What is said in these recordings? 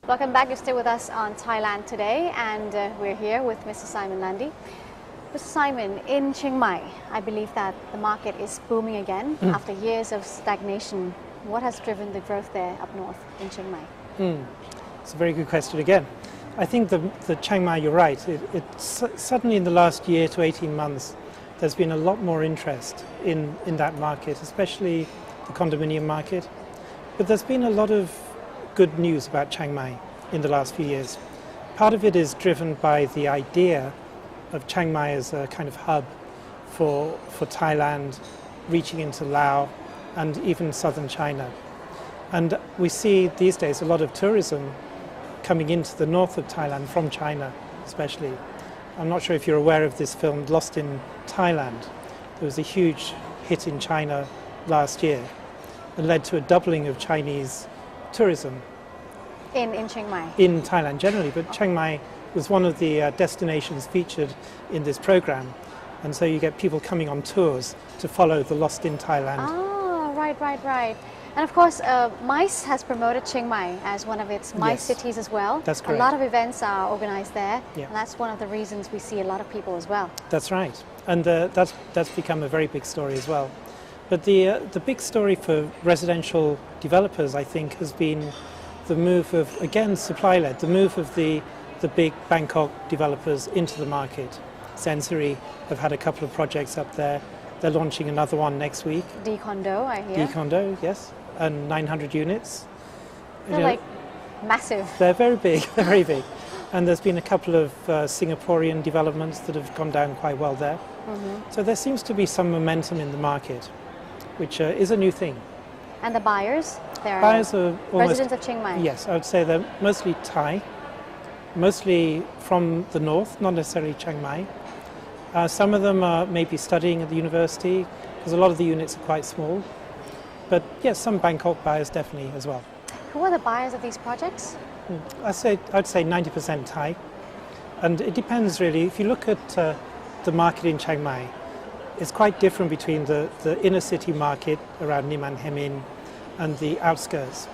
Welcome back. You're still with us on Thailand today, and we're here with Mr. Simon Landy. Mr. Simon, in Chiang Mai, I believe that the market is booming again after years of stagnation. What has driven the growth there up north in Chiang Mai? It's a very good question again. I think the Chiang Mai, you're right, suddenly in the last year to 18 months, there's been a lot more interest in that market, especially the condominium market. But there's been a lot of good news about Chiang Mai in the last few years. Part of it is driven by the idea of Chiang Mai as a kind of hub for Thailand, reaching into Laos and even southern China. And we see these days a lot of tourism coming into the north of Thailand from China especially. I'm not sure if you're aware of this film, Lost in Thailand. There was a huge hit in China last year and led to a doubling of Chinese tourism. In Chiang Mai? In Thailand generally, but Chiang Mai was one of the destinations featured in this program. And so you get people coming on tours to follow the Lost in Thailand. Ah, right. And of course, MICE has promoted Chiang Mai as one of its MICE cities as well. That's correct. A lot of events are organized there, Yeah. and that's one of the reasons we see a lot of people as well. That's right. And that's become a very big story as well. But the big story for residential developers, I think, has been the move of, again, supply-led, the move of the big Bangkok developers into the market. Sensory have had a couple of projects up there. They're launching another one next week. D Condo, I hear. D Condo, yes, and 900 units. They're like massive. They're very big, they're very big. And there's been a couple of Singaporean developments that have gone down quite well there. So there seems to be some momentum in the market, which is a new thing. And the buyers? They're Buyers are almost, residents of Chiang Mai? Yes, I would say they're mostly Thai, mostly from the north, not necessarily Chiang Mai. Some of them are maybe studying at the university, because a lot of the units are quite small. But yes, some Bangkok buyers definitely as well. Who are the buyers of these projects? I'd say 90% Thai. And it depends really. If you look at the market in Chiang Mai, it's quite different between the inner city market around Niman Hemin and the outskirts.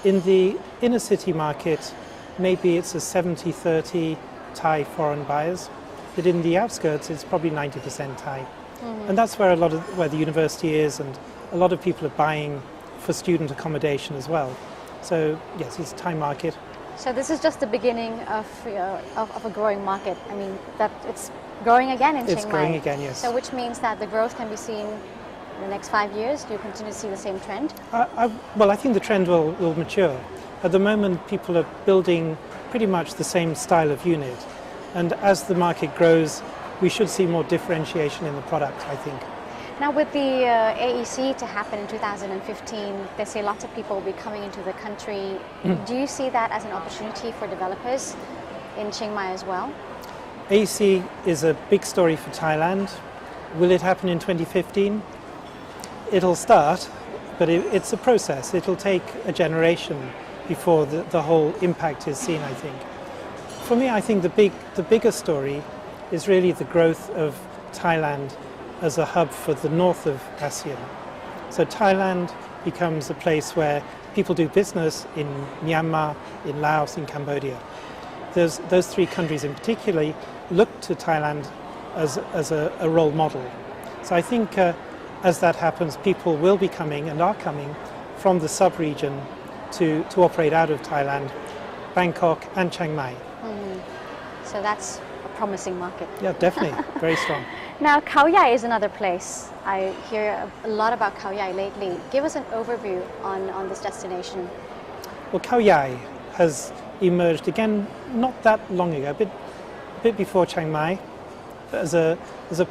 In the inner city market, maybe it's a 70-30 Thai foreign buyers, but in the outskirts it's probably 90% Thai. And that's where where the university is, and a lot of people are buying for student accommodation as well. So yes, it's a Thai market. So this is just the beginning of a growing market. I mean, that it's growing again in Chiang Mai. It's growing again, yes. So which means that the growth can be seen in the next 5 years. Do you continue to see the same trend? Well, I think the trend will mature. At the moment, people are building pretty much the same style of unit. And as the market grows, we should see more differentiation in the product, I think. Now with the AEC to happen in 2015, they say lots of people will be coming into the country. Do you see that as an opportunity for developers in Chiang Mai as well? AEC is a big story for Thailand. Will it happen in 2015? It'll start, but it's a process. It'll take a generation before the whole impact is seen, I think. For me, I think the bigger story is really the growth of Thailand as a hub for the north of ASEAN. So Thailand becomes a place where people do business in Myanmar, in Laos, in Cambodia. Those three countries in particular look to Thailand as a role model. So I think as that happens, people will be coming and are coming from the sub-region to operate out of Thailand, Bangkok and Chiang Mai. So that's a promising market. Yeah, definitely, very strong. Now, Khao Yai is another place. I hear a lot about Khao Yai lately. Give us an overview on this destination. Well, Khao Yai has emerged again not that long ago, a bit before Chiang Mai, as a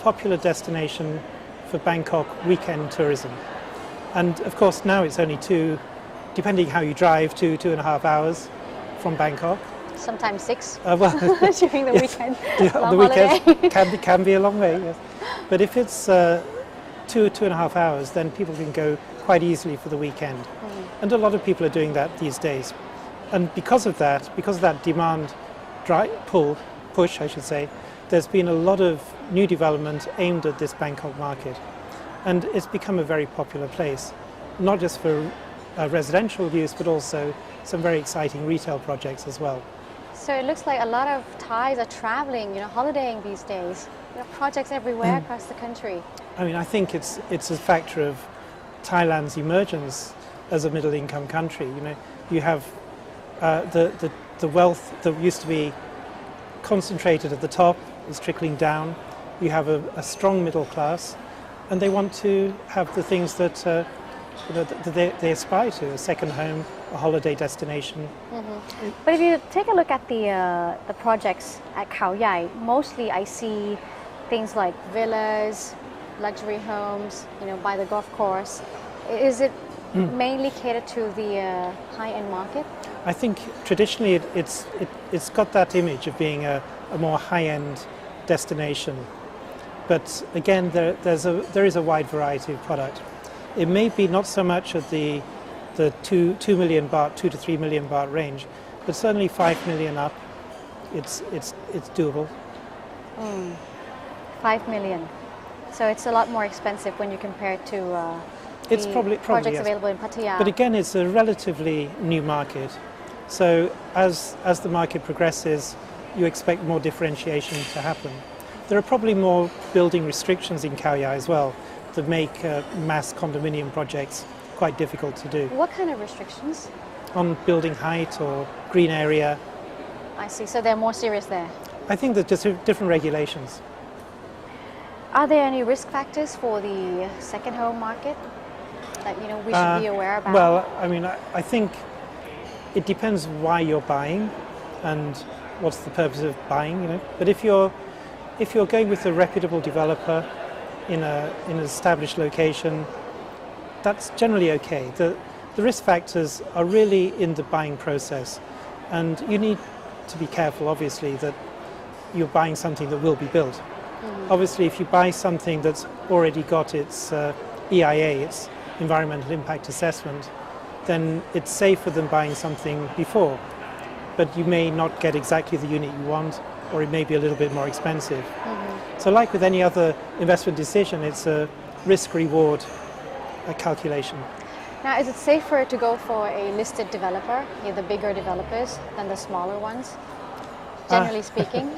popular destination for Bangkok weekend tourism. And of course now it's only depending how you drive, 2.5 hours from Bangkok. Sometimes 6 well, during the weekend. The weekend can be a long way, yes. But if it's 2.5 hours, then people can go quite easily for the weekend. And a lot of people are doing that these days. And because of that demand push, I should say, there's been a lot of new development aimed at this Bangkok market. And it's become a very popular place, not just for residential use, but also some very exciting retail projects as well. So it looks like a lot of Thais are traveling, holidaying these days. There are projects everywhere across the country. I mean, I think it's a factor of Thailand's emergence as a middle-income country. You have the wealth that used to be concentrated at the top is trickling down. You have a strong middle class, and they want to have the things that that they aspire to: a second home, a holiday destination. Mm-hmm. But if you take a look at the projects at Khao Yai, mostly I see things like villas, luxury homes, by the golf course. Is it mainly catered to the high-end market? I think traditionally it's got that image of being a more high-end destination, but again there is a wide variety of product. It may be not so much at the 2 million baht, 2 to 3 million baht range, but certainly 5 million up. It's doable. 5 million. So it's a lot more expensive when you compare it to it's probably projects yes. available in Pattaya. But again, it's a relatively new market. So as the market progresses, you expect more differentiation to happen. There are probably more building restrictions in Khao Yai as well that make mass condominium projects quite difficult to do. What kind of restrictions? On building height or green area. I see. So they're more serious there. I think there's just different regulations. Are there any risk factors for the second home market that we should be aware about? Well, I mean, I think it depends why you're buying and what's the purpose of buying. But if you're going with a reputable developer in an established location, that's generally okay. The risk factors are really in the buying process, and you need to be careful, obviously, that you're buying something that will be built. Obviously, if you buy something that's already got its EIA, its environmental impact assessment, then it's safer than buying something before. But you may not get exactly the unit you want, or it may be a little bit more expensive. So like with any other investment decision, it's a risk-reward calculation. Now, is it safer to go for a listed developer, the bigger developers, than the smaller ones, generally speaking?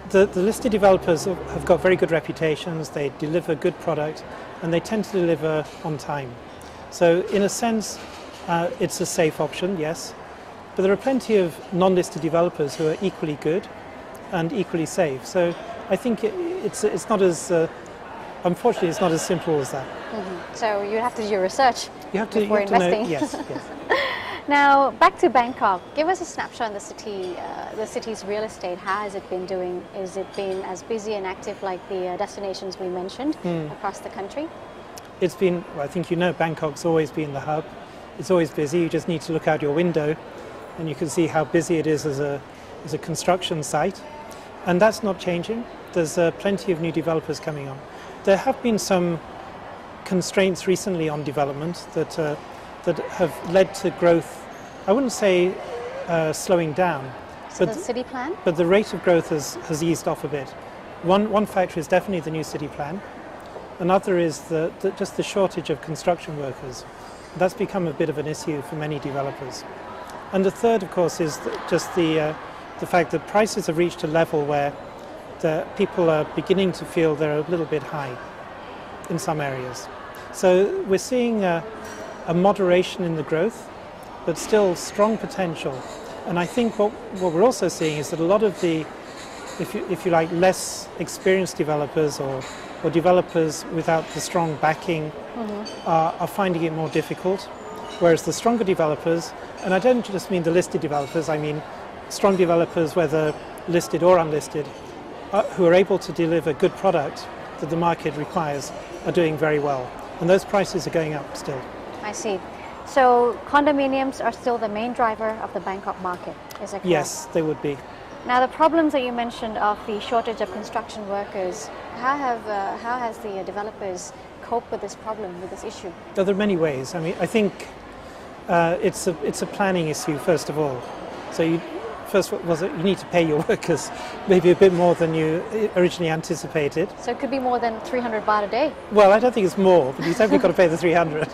The listed developers have got very good reputations, they deliver good product, and they tend to deliver on time. So in a sense, it's a safe option, yes, but there are plenty of non-listed developers who are equally good and equally safe. So I think it's not as, unfortunately, it's not as simple as that. So you have to do your research before investing. Know, yes. Now, back to Bangkok. Give us a snapshot on the city, the city's real estate. How has it been doing? Is it been as busy and active like the destinations we mentioned across the country? It's been, well, I think Bangkok's always been the hub. It's always busy. You just need to look out your window and you can see how busy it is as a construction site. And that's not changing. There's plenty of new developers coming on. There have been some constraints recently on development that have led to growth. I wouldn't say slowing down. So the city plan? But the rate of growth has eased off a bit. One factor is definitely the new city plan. Another is just the shortage of construction workers. That's become a bit of an issue for many developers. And the third, of course, is just the fact that prices have reached a level where the people are beginning to feel they're a little bit high in some areas. So we're seeing a moderation in the growth, but still strong potential. And I think what we're also seeing is that a lot of the, if you like, less experienced developers or developers without the strong backing are finding it more difficult, whereas the stronger developers, and I don't just mean the listed developers, I mean strong developers, whether listed or unlisted, who are able to deliver good product that the market requires, are doing very well. And those prices are going up still. I see. So condominiums are still the main driver of the Bangkok market, is that correct? Yes, they would be. Now the problems that you mentioned of the shortage of construction workers, how has the developers coped with this problem, with this issue? There are many ways. I mean, I think it's a planning issue first of all. So you need to pay your workers maybe a bit more than you originally anticipated. So it could be more than 300 baht a day? Well, I don't think it's more, but you've definitely got to pay the 300.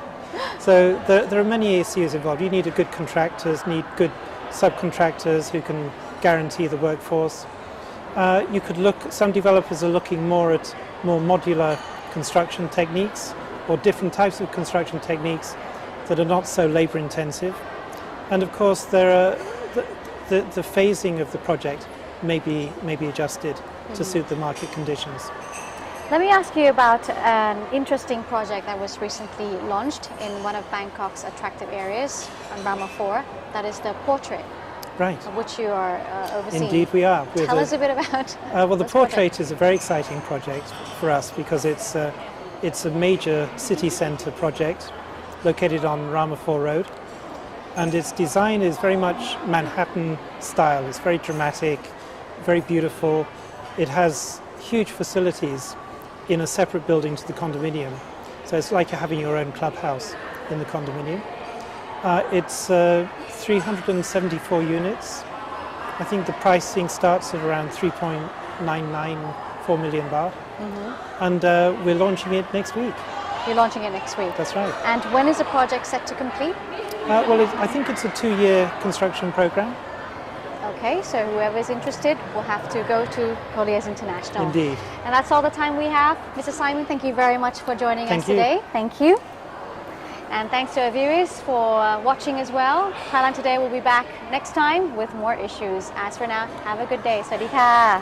So there are many issues involved. You need a good contractors, need good subcontractors who can guarantee the workforce. You could look, some developers are looking more at more modular construction techniques or different types of construction techniques that are not so labor intensive. And of course there are the phasing of the project may be adjusted to suit the market conditions. Let me ask you about an interesting project that was recently launched in one of Bangkok's attractive areas on Rama 4. That is the portrait, Right. which you are overseeing. Indeed we are. Tell us a bit about well, the this portrait is a very exciting project for us because it's a major city centre project located on Rama 4 Road, and its design is very much Manhattan style. It's very dramatic, very beautiful. It has huge facilities in a separate building to the condominium. So it's like you're having your own clubhouse in the condominium. It's 374 units. I think the pricing starts at around 3.994 million baht. And we're launching it next week. You're launching it next week. That's right. And when is the project set to complete? Well, I think it's a 2-year construction program. Okay, so whoever's interested will have to go to Colliers International. Indeed. And that's all the time we have. Mr. Simon, thank you very much for joining us Thank you. today. Thank you. And thanks to our viewers for watching as well. Thailand Today will be back next time with more issues. As for now, have a good day. Sawasdee ka.